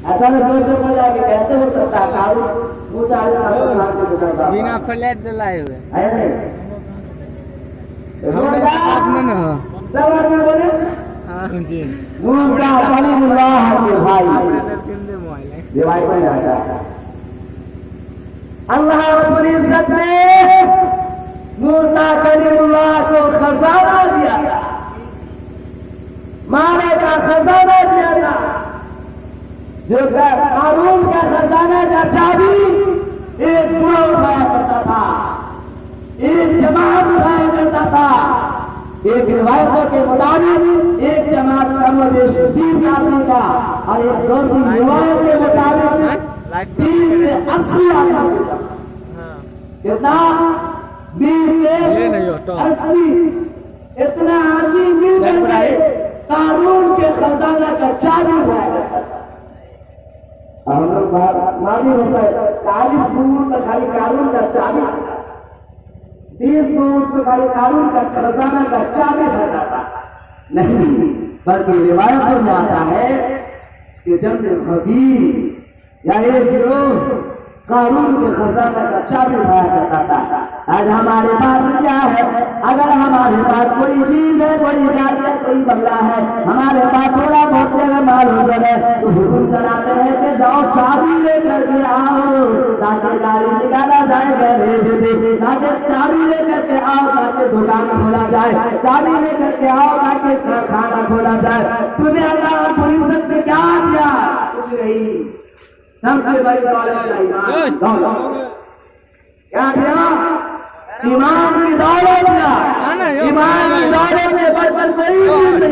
ऐसा में सोचना पड़ जाए कि कैसे हो सकता है कारून मूसा अलैहिस्सलाम के गुजर था बिना फ्लैट जलाए हुए है नहीं हमने साथ में ना सब आदमी बोले हाँ जी मूसा कलीमुल्लाह के भाई ये भाई बन जाता है अल्लाह रब्बुल इज्जत ने मूसा कलीमुल्लाह को खजाना दिया था मारे का खजाना दिया था जो कारून का खजाना का चाबी एक बुरा उठाया करता था एक जमात उठाया करता था एक रिवायतों के मुताबिक एक जमात कम बेश 20 आदमी का और एक दूसरी रिवायत के मुताबिक 30 से 80 आदमी का कितना 20 से 80 इतना आदमी मिल करके कारून के खजाना का चाबी उठाया हम लोग मादी होता है 40 दूर तक खाली कारून का चाबी 30 दूर तक खाली कारून का खजाना का चाबी भरता था नहीं बल्कि रिवायतों में आता है कि जब खबीर या एक गिरोह कारून के खजाना का चाबी उठाया करता था आज हमारे पास क्या है अगर हमारे पास कोई चीज है कोई गाड़ी है कोई बंगला है हमारे पास थोड़ा बहुत जगह माल हो जाए तो हुकुम चलाते हैं कि जाओ चाबी लेकर के आओ ताकि गाड़ी निकाला जाए गैरेज से ताकि चाबी लेकर के आओ ताकि दुकान खोला जाए चाबी लेकर के आओ ताकि खाना खोला जाए तुम्हें अल्लाह रब्बुल इज्जत ने क्या दिया कुछ नहीं सबसे बड़ी दौलत क्या दिया ईमान की दौलत दिया ईमान की दौलत से बढ़कर कोई चीज नहीं